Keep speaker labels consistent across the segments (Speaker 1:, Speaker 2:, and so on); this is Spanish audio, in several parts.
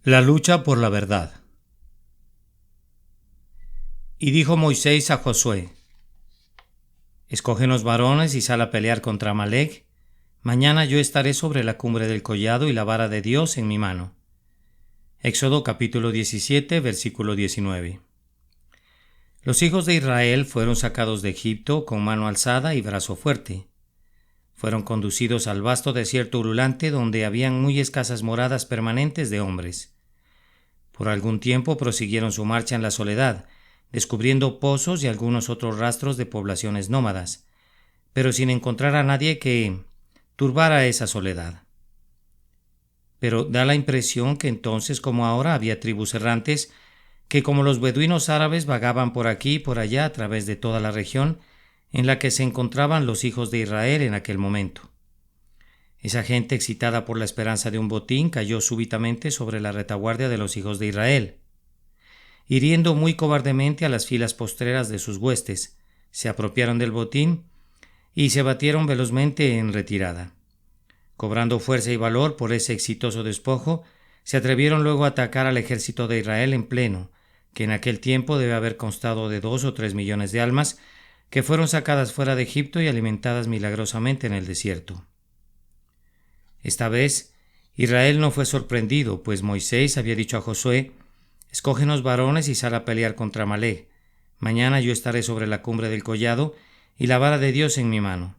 Speaker 1: La lucha por la verdad. Y dijo Moisés a Josué: Escógenos varones y sal a pelear contra Amalec. Mañana yo estaré sobre la cumbre del collado y la vara de Dios en mi mano. Éxodo capítulo 17, versículo 19. Los hijos de Israel fueron sacados de Egipto con mano alzada y brazo fuerte. Fueron conducidos al vasto desierto ululante donde habían muy escasas moradas permanentes de hombres. Por algún tiempo prosiguieron su marcha en la soledad, descubriendo pozos y algunos otros rastros de poblaciones nómadas, pero sin encontrar a nadie que turbara esa soledad. Pero da la impresión que entonces como ahora había tribus errantes que como los beduinos árabes vagaban por aquí y por allá a través de toda la región en la que se encontraban los hijos de Israel en aquel momento. Esa gente excitada por la esperanza de un botín cayó súbitamente sobre la retaguardia de los hijos de Israel. Hiriendo muy cobardemente a las filas postreras de sus huestes, se apropiaron del botín y se batieron velozmente en retirada. Cobrando fuerza y valor por ese exitoso despojo, se atrevieron luego a atacar al ejército de Israel en pleno, que en aquel tiempo debe haber constado de 2 o 3 millones de almas, que fueron sacadas fuera de Egipto y alimentadas milagrosamente en el desierto. Esta vez, Israel no fue sorprendido, pues Moisés había dicho a Josué: Escógenos varones y sal a pelear contra Amalec. Mañana yo estaré sobre la cumbre del collado y la vara de Dios en mi mano.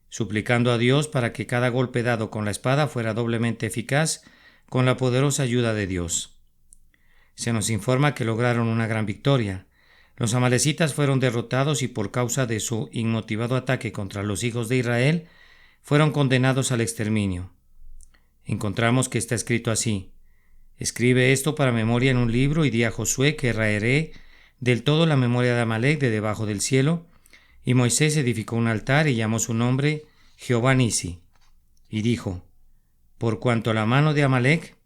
Speaker 1: Suplicando a Dios para que cada golpe dado con la espada fuera doblemente eficaz con la poderosa ayuda de Dios. Se nos informa que lograron una gran victoria. Los amalecitas fueron derrotados y por causa de su inmotivado ataque contra los hijos de Israel, fueron condenados al exterminio. Encontramos que está escrito así: Escribe esto para memoria en un libro y di a Josué que raeré del todo la memoria de Amalec de debajo del cielo. Y Moisés edificó un altar y llamó su nombre Jehová Nisi. Y dijo: Por cuanto la mano de Amalec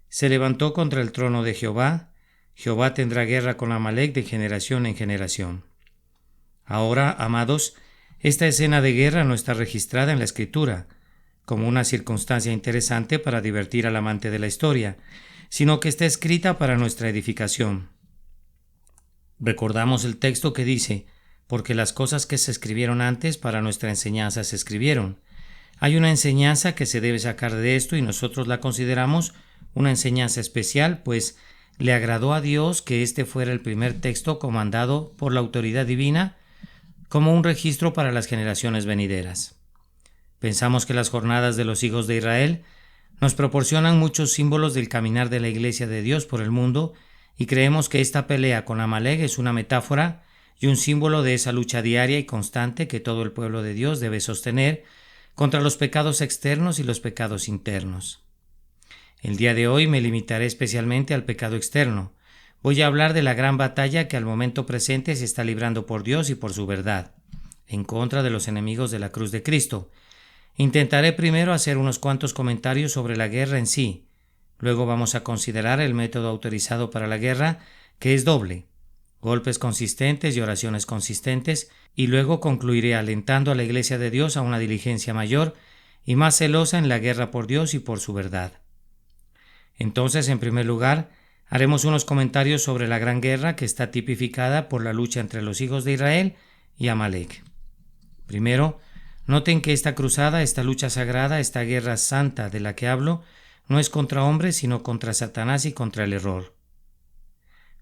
Speaker 1: se levantó contra el trono de Jehová, Jehová tendrá guerra con Amalec de generación en generación. Ahora, amados, esta escena de guerra no está registrada en la Escritura como una circunstancia interesante para divertir al amante de la historia, sino que está escrita para nuestra edificación. Recordamos el texto que dice: porque las cosas que se escribieron antes para nuestra enseñanza se escribieron. Hay una enseñanza que se debe sacar de esto y nosotros la consideramos una enseñanza especial, pues le agradó a Dios que este fuera el primer texto comandado por la autoridad divina como un registro para las generaciones venideras. Pensamos que las jornadas de los hijos de Israel nos proporcionan muchos símbolos del caminar de la Iglesia de Dios por el mundo y creemos que esta pelea con Amalec es una metáfora y un símbolo de esa lucha diaria y constante que todo el pueblo de Dios debe sostener contra los pecados externos y los pecados internos. El día de hoy me limitaré especialmente al pecado externo. Voy a hablar de la gran batalla que al momento presente se está librando por Dios y por su verdad, en contra de los enemigos de la cruz de Cristo. Intentaré primero hacer unos cuantos comentarios sobre la guerra en sí. Luego vamos a considerar el método autorizado para la guerra, que es doble: golpes consistentes y oraciones consistentes, y luego concluiré alentando a la Iglesia de Dios a una diligencia mayor y más celosa en la guerra por Dios y por su verdad. Entonces, en primer lugar, haremos unos comentarios sobre la gran guerra que está tipificada por la lucha entre los hijos de Israel y Amalec. Primero, noten que esta cruzada, esta lucha sagrada, esta guerra santa de la que hablo, no es contra hombres, sino contra Satanás y contra el error.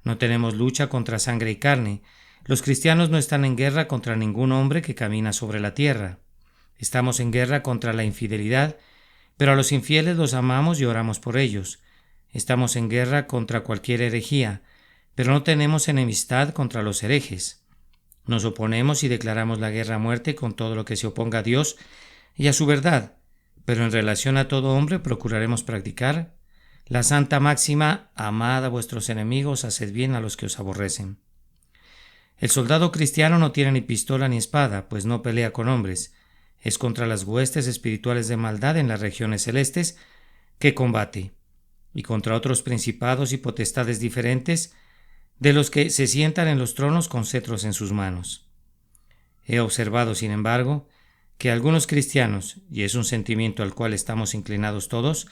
Speaker 1: No tenemos lucha contra sangre y carne. Los cristianos no están en guerra contra ningún hombre que camina sobre la tierra. Estamos en guerra contra la infidelidad, pero a los infieles los amamos y oramos por ellos. Estamos en guerra contra cualquier herejía, pero no tenemos enemistad contra los herejes. Nos oponemos y declaramos la guerra a muerte con todo lo que se oponga a Dios y a su verdad, pero en relación a todo hombre procuraremos practicar la santa máxima: amad a vuestros enemigos, haced bien a los que os aborrecen. El soldado cristiano no tiene ni pistola ni espada, pues no pelea con hombres. Es contra las huestes espirituales de maldad en las regiones celestes que combate, y contra otros principados y potestades diferentes de los que se sientan en los tronos con cetros en sus manos. He observado, sin embargo, que algunos cristianos, y es un sentimiento al cual estamos inclinados todos,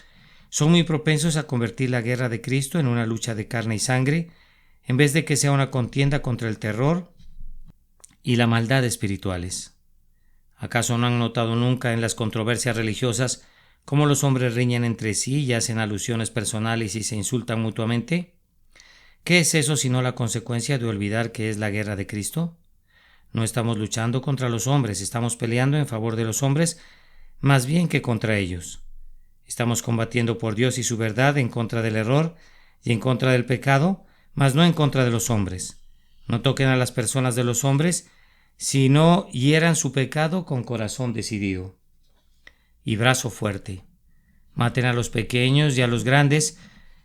Speaker 1: son muy propensos a convertir la guerra de Cristo en una lucha de carne y sangre, en vez de que sea una contienda contra el terror y la maldad espirituales. ¿Acaso no han notado nunca en las controversias religiosas cómo los hombres riñen entre sí y hacen alusiones personales y se insultan mutuamente? ¿Qué es eso sino la consecuencia de olvidar que es la guerra de Cristo? No estamos luchando contra los hombres, estamos peleando en favor de los hombres más bien que contra ellos. Estamos combatiendo por Dios y su verdad en contra del error y en contra del pecado, mas no en contra de los hombres. No toquen a las personas de los hombres, sino hieran su pecado con corazón decidido y brazo fuerte. Maten a los pequeños y a los grandes,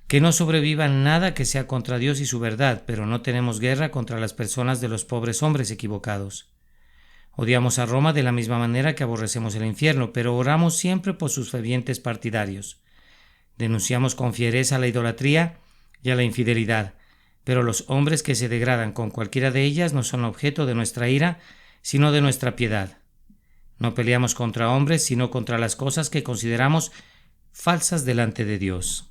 Speaker 1: que no sobrevivan nada que sea contra Dios y su verdad, pero no tenemos guerra contra las personas de los pobres hombres equivocados. Odiamos a Roma de la misma manera que aborrecemos el infierno, pero oramos siempre por sus fervientes partidarios. Denunciamos con fiereza la idolatría y a la infidelidad, pero los hombres que se degradan con cualquiera de ellas no son objeto de nuestra ira, sino de nuestra piedad. No peleamos contra hombres, sino contra las cosas que consideramos falsas delante de Dios.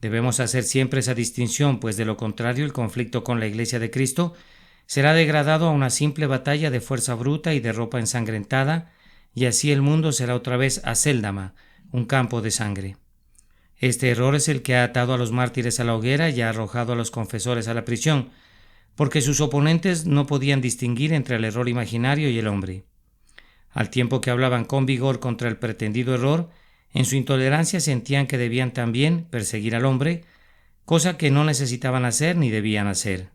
Speaker 1: Debemos hacer siempre esa distinción, pues de lo contrario el conflicto con la Iglesia de Cristo será degradado a una simple batalla de fuerza bruta y de ropa ensangrentada, y así el mundo será otra vez Acéldama, un campo de sangre. Este error es el que ha atado a los mártires a la hoguera y ha arrojado a los confesores a la prisión, porque sus oponentes no podían distinguir entre el error imaginario y el hombre. Al tiempo que hablaban con vigor contra el pretendido error, en su intolerancia sentían que debían también perseguir al hombre, cosa que no necesitaban hacer ni debían hacer.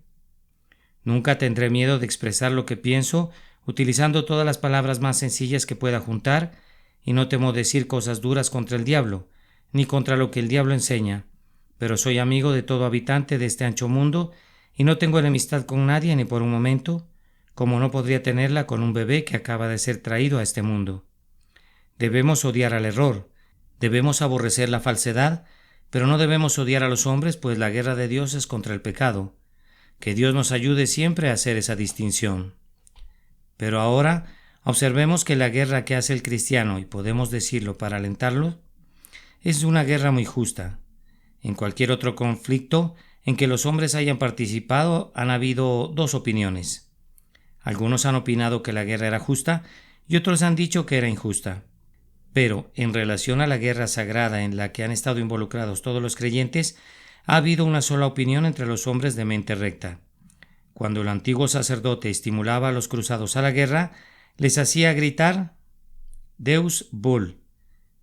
Speaker 1: Nunca tendré miedo de expresar lo que pienso, utilizando todas las palabras más sencillas que pueda juntar, y no temo decir cosas duras contra el diablo, ni contra lo que el diablo enseña, pero soy amigo de todo habitante de este ancho mundo, y no tengo enemistad con nadie ni por un momento, como no podría tenerla con un bebé que acaba de ser traído a este mundo. Debemos odiar al error, debemos aborrecer la falsedad, pero no debemos odiar a los hombres, pues la guerra de Dios es contra el pecado. Que Dios nos ayude siempre a hacer esa distinción. Pero ahora observemos que la guerra que hace el cristiano, y podemos decirlo para alentarlo, es una guerra muy justa. En cualquier otro conflicto en que los hombres hayan participado han habido dos opiniones. Algunos han opinado que la guerra era justa y otros han dicho que era injusta. Pero en relación a la guerra sagrada en la que han estado involucrados todos los creyentes, ha habido una sola opinión entre los hombres de mente recta. Cuando el antiguo sacerdote estimulaba a los cruzados a la guerra, les hacía gritar Deus Vult,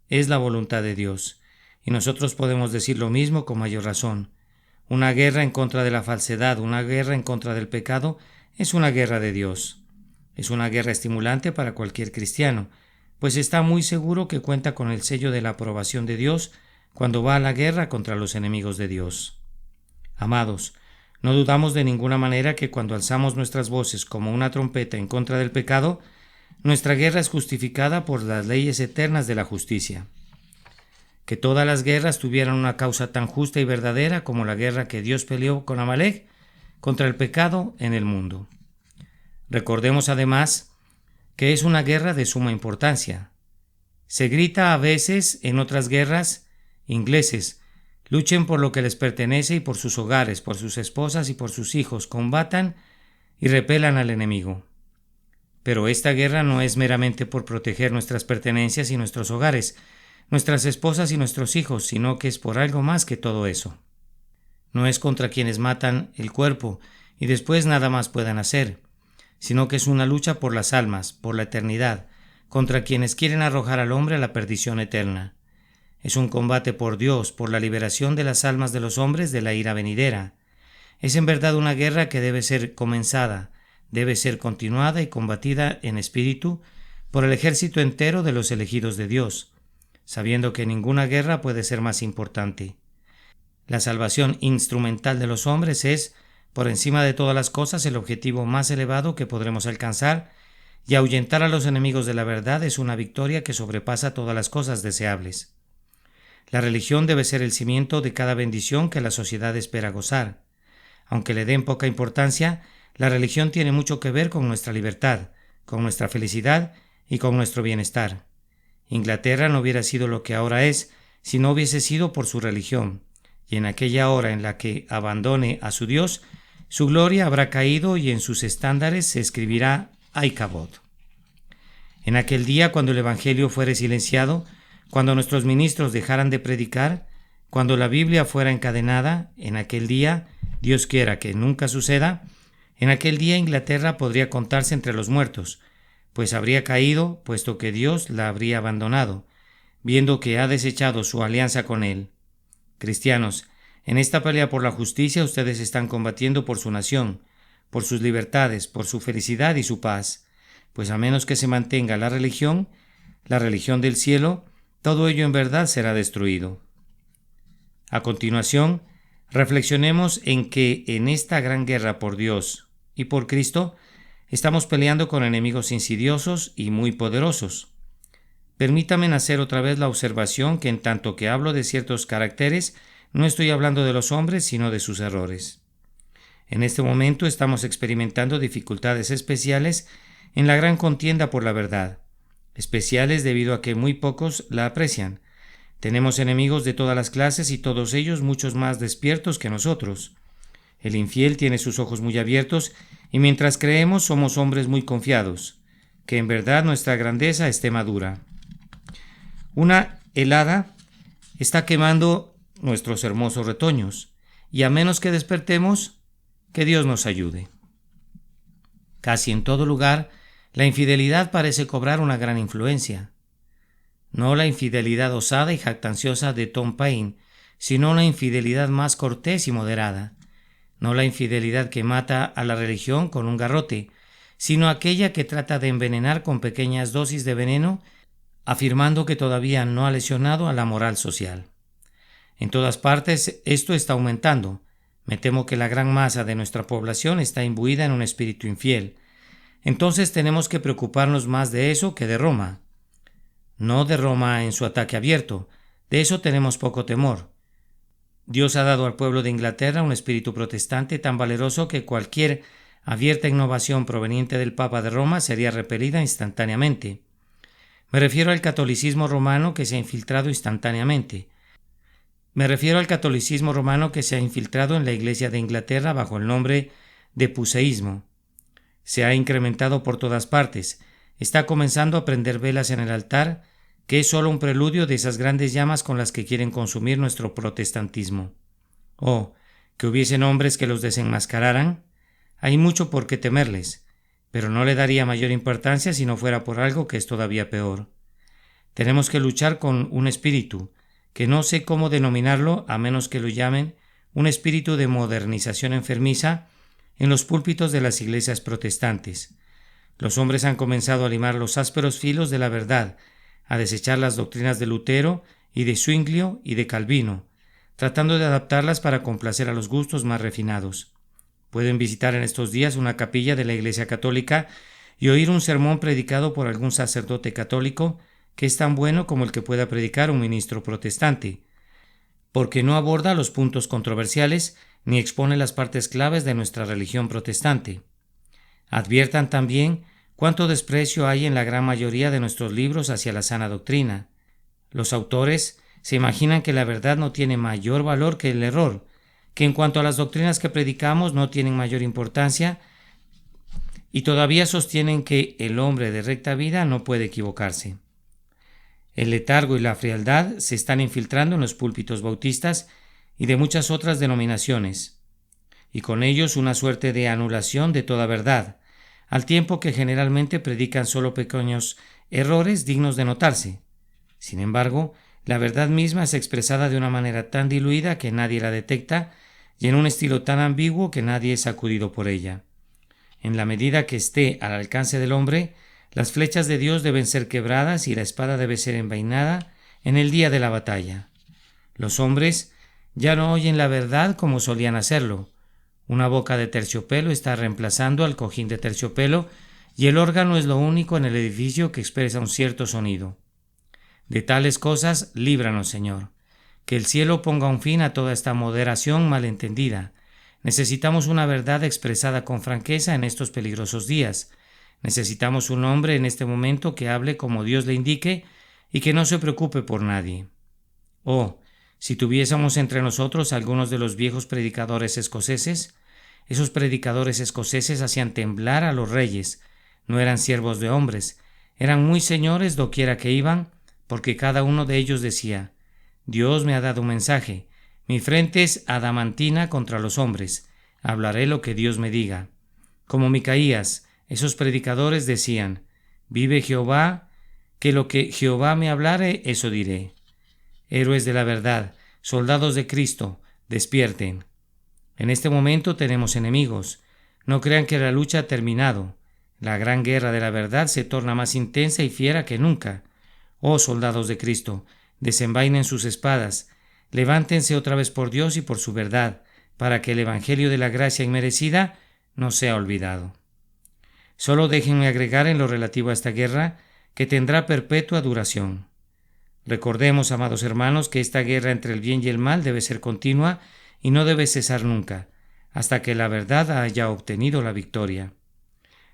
Speaker 1: es la voluntad de Dios, y nosotros podemos decir lo mismo con mayor razón. Una guerra en contra de la falsedad, una guerra en contra del pecado, es una guerra de Dios. Es una guerra estimulante para cualquier cristiano, pues está muy seguro que cuenta con el sello de la aprobación de Dios cuando va a la guerra contra los enemigos de Dios. Amados, no dudamos de ninguna manera que cuando alzamos nuestras voces como una trompeta en contra del pecado, nuestra guerra es justificada por las leyes eternas de la justicia. Que todas las guerras tuvieran una causa tan justa y verdadera como la guerra que Dios peleó con Amalek contra el pecado en el mundo. Recordemos además que es una guerra de suma importancia. Se grita a veces en otras guerras: ingleses, luchen por lo que les pertenece y por sus hogares, por sus esposas y por sus hijos, combatan y repelan al enemigo. Pero esta guerra no es meramente por proteger nuestras pertenencias y nuestros hogares, nuestras esposas y nuestros hijos, sino que es por algo más que todo eso. No es contra quienes matan el cuerpo y después nada más puedan hacer, sino que es una lucha por las almas, por la eternidad, contra quienes quieren arrojar al hombre a la perdición eterna. Es un combate por Dios, por la liberación de las almas de los hombres de la ira venidera. Es en verdad una guerra que debe ser comenzada, debe ser continuada y combatida en espíritu por el ejército entero de los elegidos de Dios, sabiendo que ninguna guerra puede ser más importante. La salvación instrumental de los hombres es, por encima de todas las cosas, el objetivo más elevado que podremos alcanzar, y ahuyentar a los enemigos de la verdad es una victoria que sobrepasa todas las cosas deseables. La religión debe ser el cimiento de cada bendición que la sociedad espera gozar. Aunque le den poca importancia, la religión tiene mucho que ver con nuestra libertad, con nuestra felicidad y con nuestro bienestar. Inglaterra no hubiera sido lo que ahora es si no hubiese sido por su religión, y en aquella hora en la que abandone a su Dios, su gloria habrá caído y en sus estándares se escribirá Aikabod. En aquel día, cuando el Evangelio fuere silenciado, cuando nuestros ministros dejaran de predicar, cuando la Biblia fuera encadenada, en aquel día, Dios quiera que nunca suceda, en aquel día Inglaterra podría contarse entre los muertos, pues habría caído, puesto que Dios la habría abandonado, viendo que ha desechado su alianza con él. Cristianos, en esta pelea por la justicia ustedes están combatiendo por su nación, por sus libertades, por su felicidad y su paz, pues a menos que se mantenga la religión del cielo, todo ello en verdad será destruido. A continuación, reflexionemos en que en esta gran guerra por Dios y por Cristo, estamos peleando con enemigos insidiosos y muy poderosos. Permítame hacer otra vez la observación que en tanto que hablo de ciertos caracteres, no estoy hablando de los hombres, sino de sus errores. En este momento estamos experimentando dificultades especiales en la gran contienda por la verdad, especiales debido a que muy pocos la aprecian. Tenemos enemigos de todas las clases y todos ellos muchos más despiertos que nosotros. El infiel tiene sus ojos muy abiertos y mientras creemos somos hombres muy confiados, que en verdad nuestra grandeza esté madura. Una helada está quemando nuestros hermosos retoños y a menos que despertemos, que Dios nos ayude. Casi en todo lugar, la infidelidad parece cobrar una gran influencia. No la infidelidad osada y jactanciosa de Tom Paine, sino la infidelidad más cortés y moderada. No la infidelidad que mata a la religión con un garrote, sino aquella que trata de envenenar con pequeñas dosis de veneno, afirmando que todavía no ha lesionado a la moral social. En todas partes esto está aumentando. Me temo que la gran masa de nuestra población está imbuida en un espíritu infiel. Entonces tenemos que preocuparnos más de eso que de Roma. No de Roma en su ataque abierto, de eso tenemos poco temor. Dios ha dado al pueblo de Inglaterra un espíritu protestante tan valeroso que cualquier abierta innovación proveniente del Papa de Roma sería repelida instantáneamente. Me refiero al catolicismo romano que se ha infiltrado instantáneamente. Me refiero al catolicismo romano que se ha infiltrado en la Iglesia de Inglaterra bajo el nombre de puseísmo. Se ha incrementado por todas partes. Está comenzando a prender velas en el altar, que es solo un preludio de esas grandes llamas con las que quieren consumir nuestro protestantismo. Oh, que hubiesen hombres que los desenmascararan. Hay mucho por qué temerles, pero no le daría mayor importancia si no fuera por algo que es todavía peor. Tenemos que luchar con un espíritu, que no sé cómo denominarlo a menos que lo llamen un espíritu de modernización enfermiza en los púlpitos de las iglesias protestantes. Los hombres han comenzado a limar los ásperos filos de la verdad, a desechar las doctrinas de Lutero y de Zwinglio y de Calvino, tratando de adaptarlas para complacer a los gustos más refinados. Pueden visitar en estos días una capilla de la Iglesia Católica y oír un sermón predicado por algún sacerdote católico que es tan bueno como el que pueda predicar un ministro protestante, porque no aborda los puntos controversiales ni expone las partes claves de nuestra religión protestante. Adviertan también cuánto desprecio hay en la gran mayoría de nuestros libros hacia la sana doctrina. Los autores se imaginan que la verdad no tiene mayor valor que el error, que en cuanto a las doctrinas que predicamos no tienen mayor importancia, y todavía sostienen que el hombre de recta vida no puede equivocarse. El letargo y la frialdad se están infiltrando en los púlpitos bautistas y de muchas otras denominaciones, y con ellos una suerte de anulación de toda verdad, al tiempo que generalmente predican solo pequeños errores dignos de notarse. Sin embargo, la verdad misma es expresada de una manera tan diluida que nadie la detecta y en un estilo tan ambiguo que nadie es sacudido por ella. En la medida que esté al alcance del hombre, las flechas de Dios deben ser quebradas y la espada debe ser envainada en el día de la batalla. Los hombres ya no oyen la verdad como solían hacerlo. Una boca de terciopelo está reemplazando al cojín de terciopelo y el órgano es lo único en el edificio que expresa un cierto sonido. De tales cosas, líbranos, Señor. Que el cielo ponga un fin a toda esta moderación malentendida. Necesitamos una verdad expresada con franqueza en estos peligrosos días. Necesitamos un hombre en este momento que hable como Dios le indique y que no se preocupe por nadie. Oh, si tuviésemos entre nosotros algunos de los viejos predicadores escoceses, esos predicadores escoceses hacían temblar a los reyes, no eran siervos de hombres, eran muy señores doquiera que iban, porque cada uno de ellos decía: Dios me ha dado un mensaje, mi frente es adamantina contra los hombres, hablaré lo que Dios me diga. Como Micaías, esos predicadores decían: Vive Jehová, que lo que Jehová me hablare, eso diré. Héroes de la verdad, soldados de Cristo, despierten. En este momento tenemos enemigos. No crean que la lucha ha terminado. La gran guerra de la verdad se torna más intensa y fiera que nunca. Oh soldados de Cristo, desenvainen sus espadas, levántense otra vez por Dios y por su verdad, para que el evangelio de la gracia inmerecida no sea olvidado. Solo déjenme agregar en lo relativo a esta guerra que tendrá perpetua duración. Recordemos, amados hermanos, que esta guerra entre el bien y el mal debe ser continua y no debe cesar nunca, hasta que la verdad haya obtenido la victoria.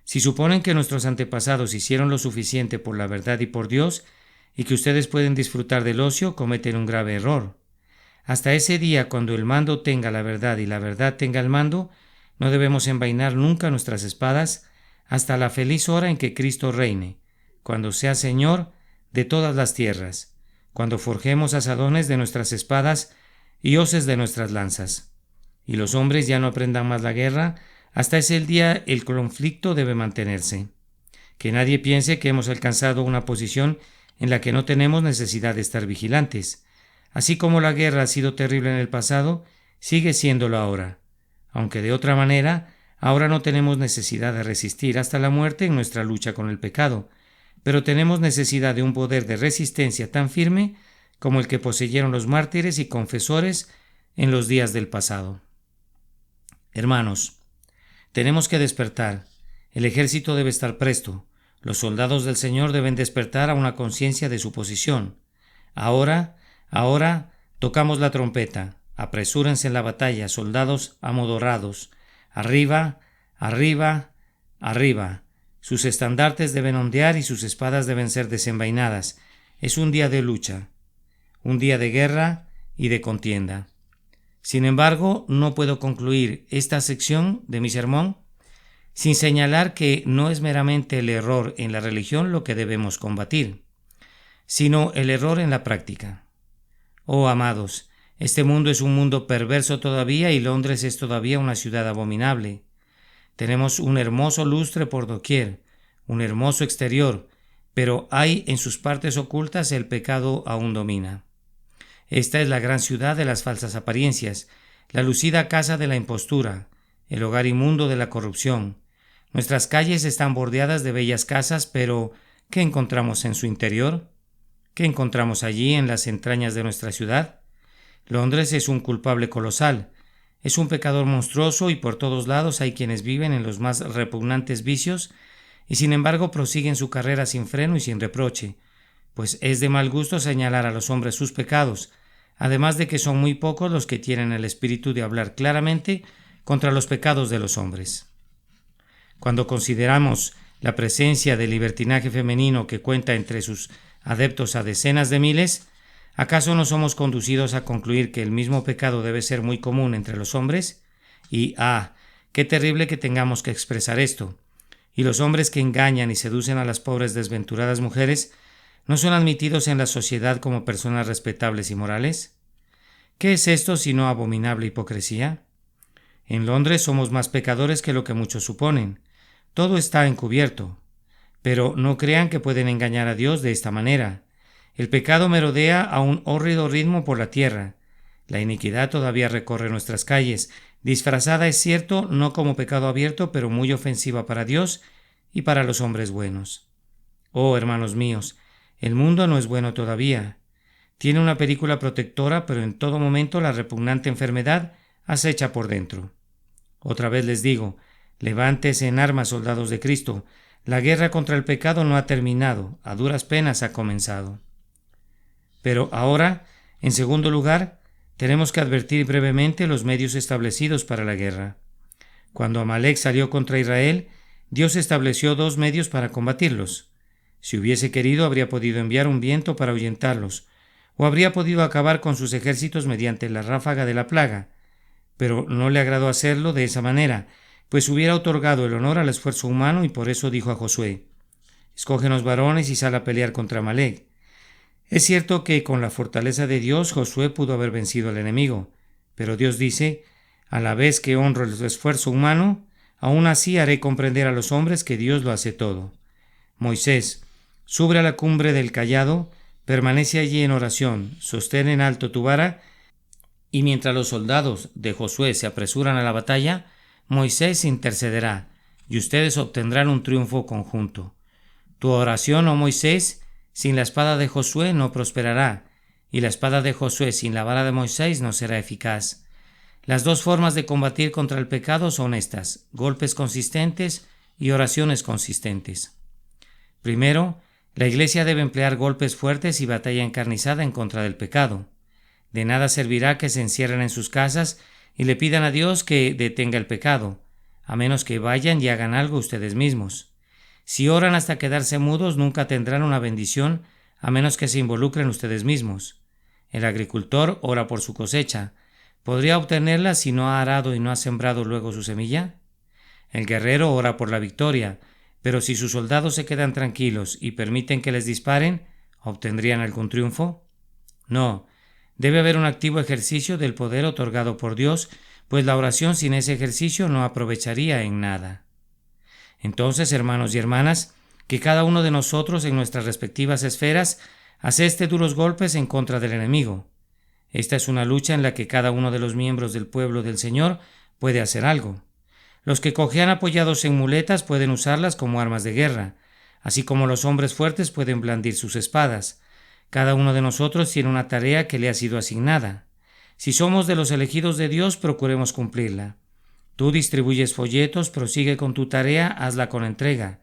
Speaker 1: Si suponen que nuestros antepasados hicieron lo suficiente por la verdad y por Dios, y que ustedes pueden disfrutar del ocio, cometen un grave error. Hasta ese día, cuando el mando tenga la verdad y la verdad tenga el mando, no debemos envainar nunca nuestras espadas hasta la feliz hora en que Cristo reine, cuando sea Señor de todas las tierras, cuando forjemos asadones de nuestras espadas y hoces de nuestras lanzas, y los hombres ya no aprendan más la guerra. Hasta ese día el conflicto debe mantenerse. Que nadie piense que hemos alcanzado una posición en la que no tenemos necesidad de estar vigilantes. Así como la guerra ha sido terrible en el pasado, sigue siéndolo ahora. Aunque de otra manera, ahora no tenemos necesidad de resistir hasta la muerte en nuestra lucha con el pecado, pero tenemos necesidad de un poder de resistencia tan firme como el que poseyeron los mártires y confesores en los días del pasado. Hermanos, tenemos que despertar. El ejército debe estar presto. Los soldados del Señor deben despertar a una conciencia de su posición. Ahora, tocamos la trompeta. Apresúrense en la batalla, soldados amodorrados. Arriba, arriba, arriba. Sus estandartes deben ondear y sus espadas deben ser desenvainadas. Es un día de lucha, un día de guerra y de contienda. Sin embargo, no puedo concluir esta sección de mi sermón sin señalar que no es meramente el error en la religión lo que debemos combatir, sino el error en la práctica. Oh amados, este mundo es un mundo perverso todavía y Londres es todavía una ciudad abominable. Tenemos un hermoso lustre por doquier, un hermoso exterior, pero hay en sus partes ocultas el pecado aún domina. Esta es la gran ciudad de las falsas apariencias, la lucida casa de la impostura, el hogar inmundo de la corrupción. Nuestras calles están bordeadas de bellas casas, pero ¿qué encontramos en su interior? ¿Qué encontramos allí en las entrañas de nuestra ciudad? Londres es un culpable colosal, es un pecador monstruoso y por todos lados hay quienes viven en los más repugnantes vicios y sin embargo prosiguen su carrera sin freno y sin reproche, pues es de mal gusto señalar a los hombres sus pecados, además de que son muy pocos los que tienen el espíritu de hablar claramente contra los pecados de los hombres. Cuando consideramos la presencia del libertinaje femenino que cuenta entre sus adeptos a decenas de miles, ¿acaso no somos conducidos a concluir que el mismo pecado debe ser muy común entre los hombres? Y qué terrible que tengamos que expresar esto. Y los hombres que engañan y seducen a las pobres desventuradas mujeres ¿no son admitidos en la sociedad como personas respetables y morales? ¿Qué es esto sino abominable hipocresía? En Londres somos más pecadores que lo que muchos suponen. Todo está encubierto. Pero no crean que pueden engañar a Dios de esta manera. El pecado merodea a un hórrido ritmo por la tierra. La iniquidad todavía recorre nuestras calles, disfrazada es cierto, no como pecado abierto, pero muy ofensiva para Dios y para los hombres buenos. Oh, hermanos míos, el mundo no es bueno todavía. Tiene una película protectora, pero en todo momento la repugnante enfermedad acecha por dentro. Otra vez les digo, levántese en armas, soldados de Cristo. La guerra contra el pecado no ha terminado, a duras penas ha comenzado. Pero ahora, en segundo lugar, tenemos que advertir brevemente los medios establecidos para la guerra. Cuando Amalek salió contra Israel, Dios estableció 2 medios para combatirlos. Si hubiese querido, habría podido enviar un viento para ahuyentarlos, o habría podido acabar con sus ejércitos mediante la ráfaga de la plaga, pero no le agradó hacerlo de esa manera, pues hubiera otorgado el honor al esfuerzo humano, y por eso dijo a Josué: escógenos varones y sal a pelear contra Amalec. Es cierto que con la fortaleza de Dios Josué pudo haber vencido al enemigo, pero Dios dice: a la vez que honro el esfuerzo humano, aún así haré comprender a los hombres que Dios lo hace todo. Moisés, sube a la cumbre del Collado, permanece allí en oración, sostén en alto tu vara, y mientras los soldados de Josué se apresuran a la batalla, Moisés intercederá, y ustedes obtendrán un triunfo conjunto. Tu oración, oh Moisés, sin la espada de Josué no prosperará, y la espada de Josué sin la vara de Moisés no será eficaz. Las dos formas de combatir contra el pecado son estas: golpes consistentes y oraciones consistentes. Primero, la Iglesia debe emplear golpes fuertes y batalla encarnizada en contra del pecado. De nada servirá que se encierren en sus casas y le pidan a Dios que detenga el pecado, a menos que vayan y hagan algo ustedes mismos. Si oran hasta quedarse mudos, nunca tendrán una bendición, a menos que se involucren ustedes mismos. El agricultor ora por su cosecha. ¿Podría obtenerla si no ha arado y no ha sembrado luego su semilla? El guerrero ora por la victoria, pero si sus soldados se quedan tranquilos y permiten que les disparen, ¿obtendrían algún triunfo? No. Debe haber un activo ejercicio del poder otorgado por Dios, pues la oración sin ese ejercicio no aprovecharía en nada. Entonces, hermanos y hermanas, que cada uno de nosotros en nuestras respectivas esferas aseste duros golpes en contra del enemigo. Esta es una lucha en la que cada uno de los miembros del pueblo del Señor puede hacer algo. Los que cojean apoyados en muletas pueden usarlas como armas de guerra, así como los hombres fuertes pueden blandir sus espadas. Cada uno de nosotros tiene una tarea que le ha sido asignada. Si somos de los elegidos de Dios, procuremos cumplirla. Tú distribuyes folletos, prosigue con tu tarea, hazla con entrega.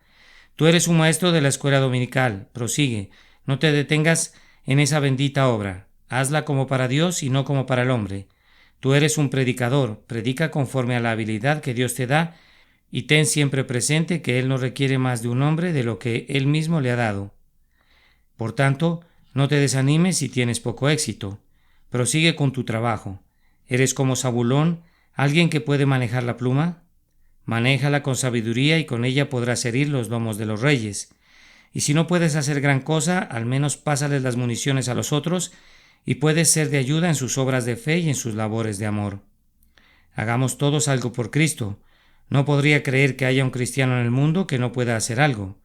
Speaker 1: Tú eres un maestro de la escuela dominical, prosigue, no te detengas en esa bendita obra, hazla como para Dios y no como para el hombre. Tú eres un predicador, predica conforme a la habilidad que Dios te da, y ten siempre presente que Él no requiere más de un hombre de lo que Él mismo le ha dado. Por tanto, no te desanimes si tienes poco éxito, prosigue con tu trabajo. Eres como Zabulón, ¿alguien que puede manejar la pluma? Manéjala con sabiduría y con ella podrás herir los lomos de los reyes. Y si no puedes hacer gran cosa, al menos pásales las municiones a los otros y puedes ser de ayuda en sus obras de fe y en sus labores de amor. Hagamos todos algo por Cristo. No podría creer que haya un cristiano en el mundo que no pueda hacer algo.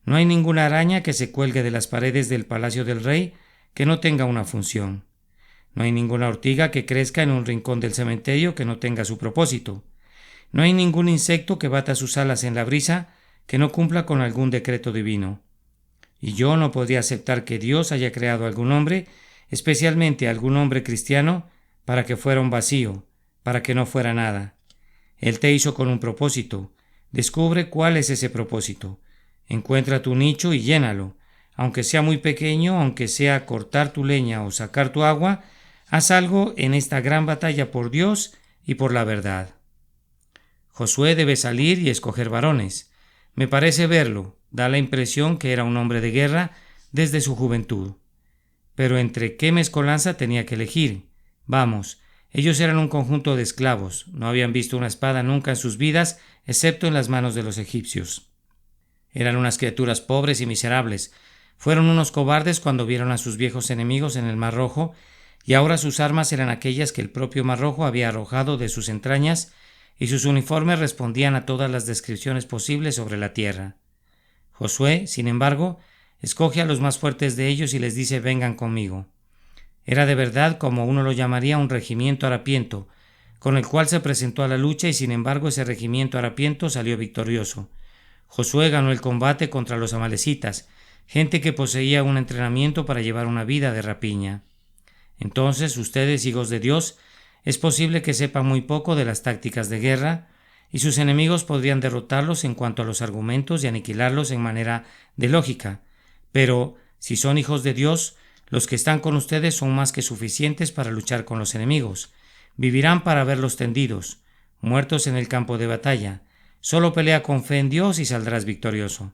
Speaker 1: No hay ninguna araña que se cuelgue de las paredes del palacio del rey que no tenga una función. No hay ninguna ortiga que crezca en un rincón del cementerio que no tenga su propósito. No hay ningún insecto que bata sus alas en la brisa que no cumpla con algún decreto divino. Y yo no podría aceptar que Dios haya creado algún hombre, especialmente algún hombre cristiano, para que fuera un vacío, para que no fuera nada. Él te hizo con un propósito. Descubre cuál es ese propósito. Encuentra tu nicho y llénalo. Aunque sea muy pequeño, aunque sea cortar tu leña o sacar tu agua, haz algo en esta gran batalla por Dios y por la verdad. Josué debe salir y escoger varones. Me parece verlo, da la impresión que era un hombre de guerra desde su juventud. Pero ¿entre qué mezcolanza tenía que elegir? Vamos, ellos eran un conjunto de esclavos, no habían visto una espada nunca en sus vidas, excepto en las manos de los egipcios. Eran unas criaturas pobres y miserables. Fueron unos cobardes cuando vieron a sus viejos enemigos en el Mar Rojo, y ahora sus armas eran aquellas que el propio Mar Rojo había arrojado de sus entrañas, y sus uniformes respondían a todas las descripciones posibles sobre la tierra. Josué, sin embargo, escoge a los más fuertes de ellos y les dice: vengan conmigo. Era de verdad, como uno lo llamaría, un regimiento harapiento, con el cual se presentó a la lucha, y sin embargo ese regimiento harapiento salió victorioso. Josué ganó el combate contra los amalecitas, gente que poseía un entrenamiento para llevar una vida de rapiña. Entonces, ustedes, hijos de Dios, es posible que sepan muy poco de las tácticas de guerra, y sus enemigos podrían derrotarlos en cuanto a los argumentos y aniquilarlos en manera de lógica. Pero, si son hijos de Dios, los que están con ustedes son más que suficientes para luchar con los enemigos. Vivirán para verlos tendidos, muertos en el campo de batalla. Solo pelea con fe en Dios y saldrás victorioso.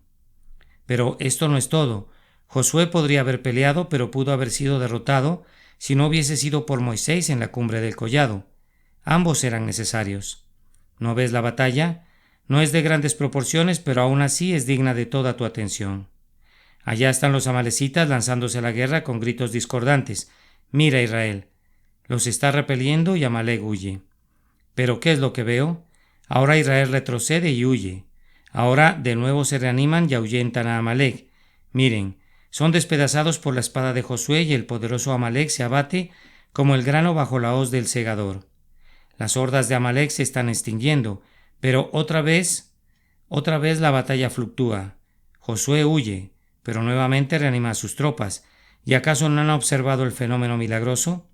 Speaker 1: Pero esto no es todo. Josué podría haber peleado, pero pudo haber sido derrotado si no hubiese sido por Moisés en la cumbre del collado. Ambos eran necesarios. ¿No ves la batalla? No es de grandes proporciones, pero aún así es digna de toda tu atención. Allá están los amalecitas lanzándose a la guerra con gritos discordantes. Mira, Israel, los está repeliendo y Amalec huye. ¿Pero qué es lo que veo? Ahora Israel retrocede y huye. Ahora de nuevo se reaniman y ahuyentan a Amalec. Miren, son despedazados por la espada de Josué y el poderoso Amalec se abate como el grano bajo la hoz del segador. Las hordas de Amalec se están extinguiendo, pero otra vez la batalla fluctúa. Josué huye, pero nuevamente reanima a sus tropas. ¿Y acaso no han observado el fenómeno milagroso?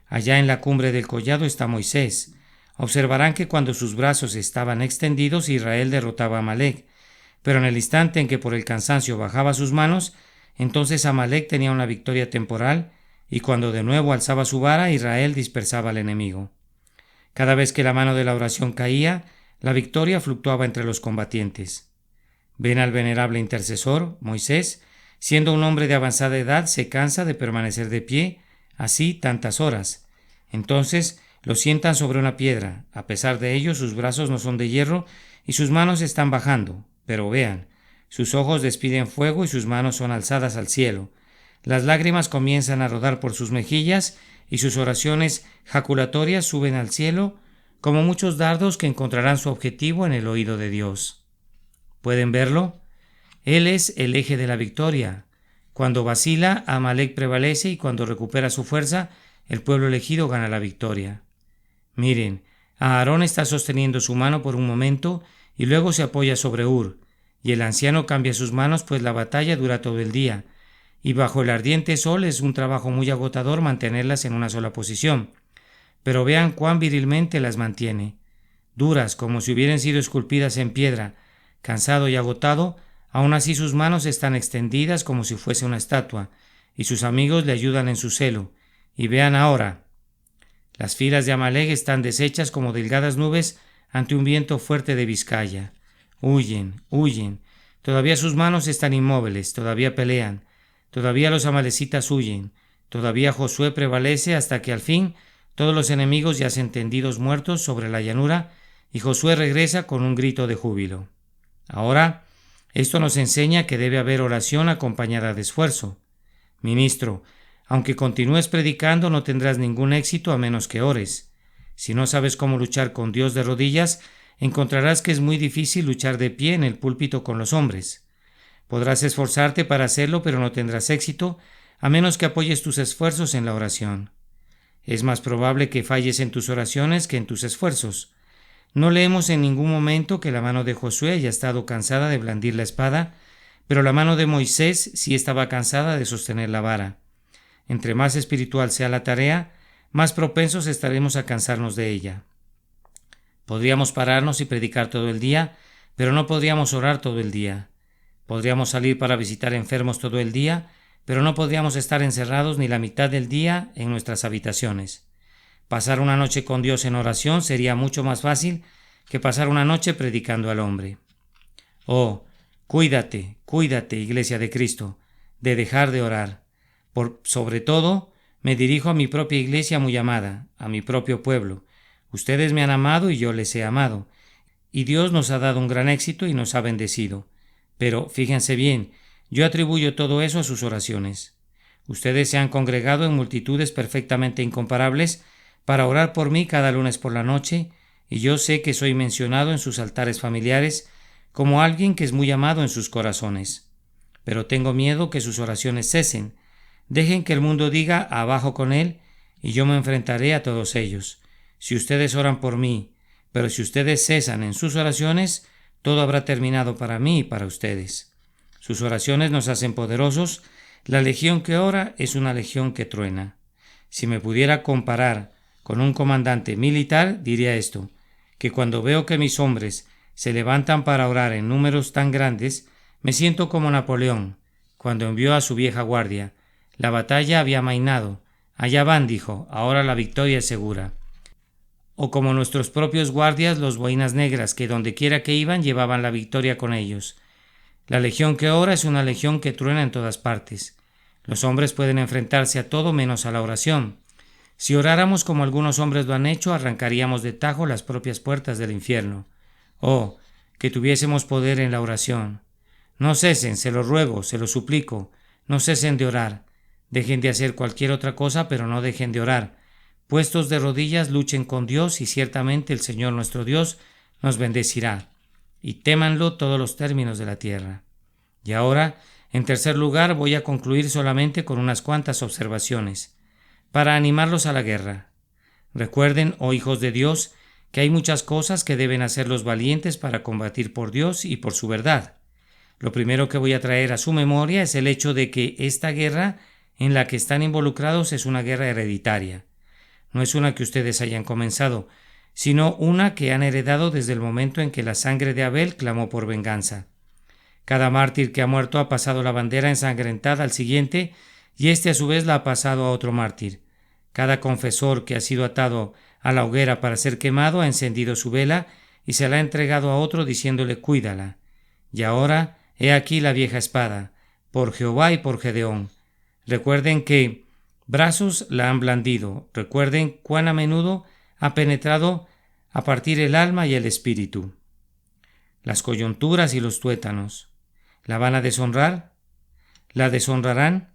Speaker 1: Allá en la cumbre del collado está Moisés. Observarán que cuando sus brazos estaban extendidos, Israel derrotaba a Amalec, pero en el instante en que por el cansancio bajaba sus manos, entonces Amalec tenía una victoria temporal, y cuando de nuevo alzaba su vara, Israel dispersaba al enemigo. Cada vez que la mano de la oración caía, la victoria fluctuaba entre los combatientes. Ven al venerable intercesor, Moisés, siendo un hombre de avanzada edad, se cansa de permanecer de pie, así tantas horas. Entonces lo sientan sobre una piedra. A pesar de ello, sus brazos no son de hierro y sus manos están bajando. Pero vean, sus ojos despiden fuego y sus manos son alzadas al cielo. Las lágrimas comienzan a rodar por sus mejillas y sus oraciones jaculatorias suben al cielo como muchos dardos que encontrarán su objetivo en el oído de Dios. ¿Pueden verlo? Él es el eje de la victoria. Cuando vacila, Amalec prevalece y cuando recupera su fuerza, el pueblo elegido gana la victoria. Miren, Aarón está sosteniendo su mano por un momento y luego se apoya sobre Hur, y el anciano cambia sus manos pues la batalla dura todo el día, y bajo el ardiente sol es un trabajo muy agotador mantenerlas en una sola posición. Pero vean cuán virilmente las mantiene. Duras como si hubieran sido esculpidas en piedra, cansado y agotado, aún así sus manos están extendidas como si fuese una estatua, y sus amigos le ayudan en su celo. Y vean ahora. Las filas de Amalec están deshechas como delgadas nubes ante un viento fuerte de Vizcaya. Huyen, huyen. Todavía sus manos están inmóviles, todavía pelean. Todavía los amalecitas huyen. Todavía Josué prevalece hasta que al fin todos los enemigos yacen tendidos muertos sobre la llanura y Josué regresa con un grito de júbilo. Ahora, esto nos enseña que debe haber oración acompañada de esfuerzo. Ministro, aunque continúes predicando no tendrás ningún éxito a menos que ores. Si no sabes cómo luchar con Dios de rodillas, encontrarás que es muy difícil luchar de pie en el púlpito con los hombres. Podrás esforzarte para hacerlo, pero no tendrás éxito a menos que apoyes tus esfuerzos en la oración. Es más probable que falles en tus oraciones que en tus esfuerzos. No leemos en ningún momento que la mano de Josué haya estado cansada de blandir la espada, pero la mano de Moisés sí estaba cansada de sostener la vara. Entre más espiritual sea la tarea, más propensos estaremos a cansarnos de ella. Podríamos pararnos y predicar todo el día, pero no podríamos orar todo el día. Podríamos salir para visitar enfermos todo el día, pero no podríamos estar encerrados ni la mitad del día en nuestras habitaciones. Pasar una noche con Dios en oración sería mucho más fácil que pasar una noche predicando al hombre. Oh, cuídate, Iglesia de Cristo, de dejar de orar. Sobre todo, me dirijo a mi propia iglesia muy amada, a mi propio pueblo. Ustedes me han amado y yo les he amado. Y Dios nos ha dado un gran éxito y nos ha bendecido. Pero, fíjense bien, yo atribuyo todo eso a sus oraciones. Ustedes se han congregado en multitudes perfectamente incomparables para orar por mí cada lunes por la noche, y yo sé que soy mencionado en sus altares familiares como alguien que es muy amado en sus corazones. Pero tengo miedo que sus oraciones cesen. Dejen que el mundo diga abajo con él, y yo me enfrentaré a todos ellos. Si ustedes oran por mí, pero si ustedes cesan en sus oraciones, todo habrá terminado para mí y para ustedes. Sus oraciones nos hacen poderosos. La legión que ora es una legión que truena. Si me pudiera comparar con un comandante militar, diría esto, que cuando veo que mis hombres se levantan para orar en números tan grandes, me siento como Napoleón, cuando envió a su vieja guardia. La batalla había amainado. Allá van, dijo, ahora la victoria es segura. O como nuestros propios guardias, los boinas negras, que donde quiera que iban llevaban la victoria con ellos. La legión que ora es una legión que truena en todas partes. Los hombres pueden enfrentarse a todo menos a la oración. Si oráramos como algunos hombres lo han hecho, arrancaríamos de tajo las propias puertas del infierno. Oh, que tuviésemos poder en la oración. No cesen, se lo ruego, se lo suplico, no cesen de orar. Dejen de hacer cualquier otra cosa, pero no dejen de orar. Puestos de rodillas, luchen con Dios y ciertamente el Señor nuestro Dios nos bendecirá. Y témanlo todos los términos de la tierra. Y ahora, en tercer lugar, voy a concluir solamente con unas cuantas observaciones, para animarlos a la guerra. Recuerden, oh hijos de Dios, que hay muchas cosas que deben hacer los valientes para combatir por Dios y por su verdad. Lo primero que voy a traer a su memoria es el hecho de que esta guerra en la que están involucrados es una guerra hereditaria. No es una que ustedes hayan comenzado, sino una que han heredado desde el momento en que la sangre de Abel clamó por venganza. Cada mártir que ha muerto ha pasado la bandera ensangrentada al siguiente y éste a su vez la ha pasado a otro mártir. Cada confesor que ha sido atado a la hoguera para ser quemado ha encendido su vela y se la ha entregado a otro diciéndole cuídala. Y ahora, he aquí la vieja espada, por Jehová y por Gedeón. Recuerden que brazos la han blandido, recuerden cuán a menudo ha penetrado a partir el alma y el espíritu. Las coyunturas y los tuétanos. ¿La van a deshonrar? ¿La deshonrarán?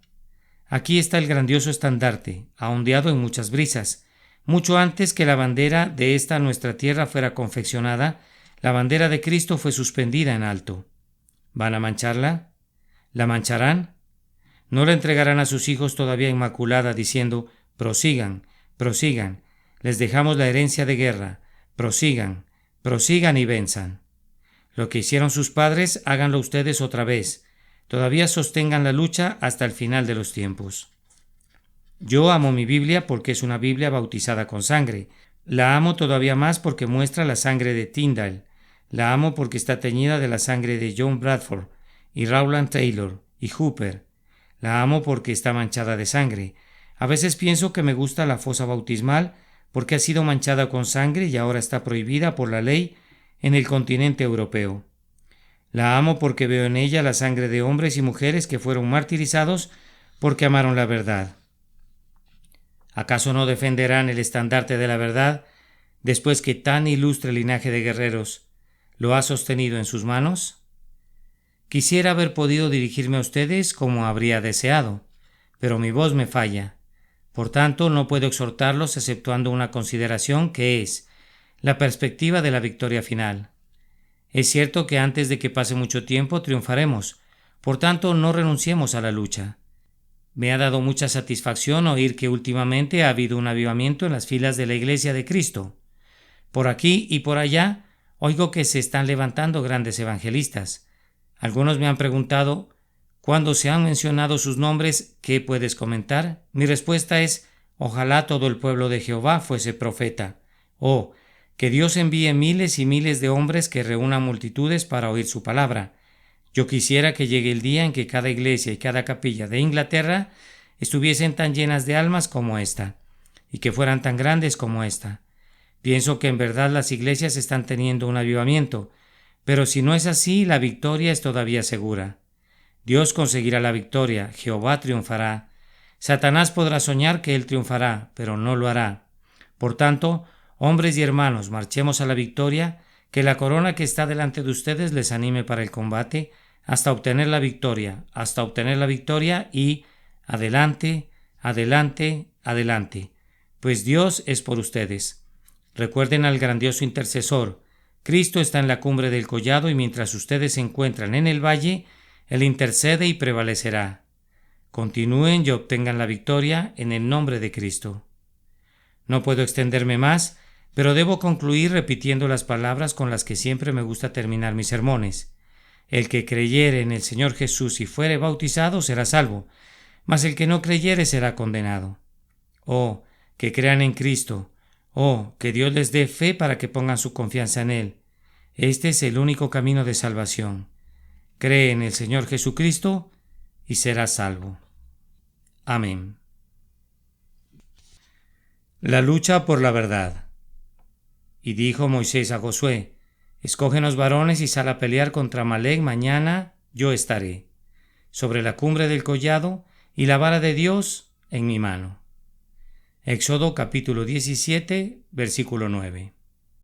Speaker 1: Aquí está el grandioso estandarte, ahondeado en muchas brisas. Mucho antes que la bandera de esta nuestra tierra fuera confeccionada, la bandera de Cristo fue suspendida en alto. ¿Van a mancharla? ¿La mancharán? ¿No la entregarán a sus hijos todavía inmaculada diciendo, prosigan, prosigan, les dejamos la herencia de guerra, prosigan, prosigan y venzan? Lo que hicieron sus padres, háganlo ustedes otra vez. Todavía sostengan la lucha hasta el final de los tiempos. Yo amo mi Biblia porque es una Biblia bautizada con sangre. La amo todavía más porque muestra la sangre de Tyndale. La amo porque está teñida de la sangre de John Bradford y Rowland Taylor y Hooper. La amo porque está manchada de sangre. A veces pienso que me gusta la fosa bautismal porque ha sido manchada con sangre y ahora está prohibida por la ley en el continente europeo. La amo porque veo en ella la sangre de hombres y mujeres que fueron martirizados porque amaron la verdad. ¿Acaso no defenderán el estandarte de la verdad después que tan ilustre linaje de guerreros lo ha sostenido en sus manos? Quisiera haber podido dirigirme a ustedes como habría deseado, pero mi voz me falla. Por tanto, no puedo exhortarlos exceptuando una consideración que es la perspectiva de la victoria final. Es cierto que antes de que pase mucho tiempo triunfaremos, por tanto no renunciemos a la lucha. Me ha dado mucha satisfacción oír que últimamente ha habido un avivamiento en las filas de la Iglesia de Cristo. Por aquí y por allá oigo que se están levantando grandes evangelistas. Algunos me han preguntado, cuando se han mencionado sus nombres, ¿qué puedes comentar? Mi respuesta es, ojalá todo el pueblo de Jehová fuese profeta. Oh, que Dios envíe miles y miles de hombres que reúnan multitudes para oír su palabra. Yo quisiera que llegue el día en que cada iglesia y cada capilla de Inglaterra estuviesen tan llenas de almas como esta, y que fueran tan grandes como esta. Pienso que en verdad las iglesias están teniendo un avivamiento, pero si no es así, la victoria es todavía segura. Dios conseguirá la victoria, Jehová triunfará. Satanás podrá soñar que él triunfará, pero no lo hará. Por tanto, hombres y hermanos, marchemos a la victoria, que la corona que está delante de ustedes les anime para el combate, hasta obtener la victoria y adelante, adelante, adelante, pues Dios es por ustedes. Recuerden al grandioso intercesor. Cristo está en la cumbre del collado y mientras ustedes se encuentran en el valle, Él intercede y prevalecerá. Continúen y obtengan la victoria en el nombre de Cristo. No puedo extenderme más, pero debo concluir repitiendo las palabras con las que siempre me gusta terminar mis sermones. El que creyere en el Señor Jesús y fuere bautizado será salvo, mas el que no creyere será condenado. Oh, que crean en Cristo. Oh, que Dios les dé fe para que pongan su confianza en Él. Este es el único camino de salvación. Cree en el Señor Jesucristo y serás salvo. Amén. La lucha por la verdad. Y dijo Moisés a Josué, escógenos varones y sal a pelear contra Amalec mañana yo estaré sobre la cumbre del collado y la vara de Dios en mi mano. Éxodo capítulo 17, versículo 9.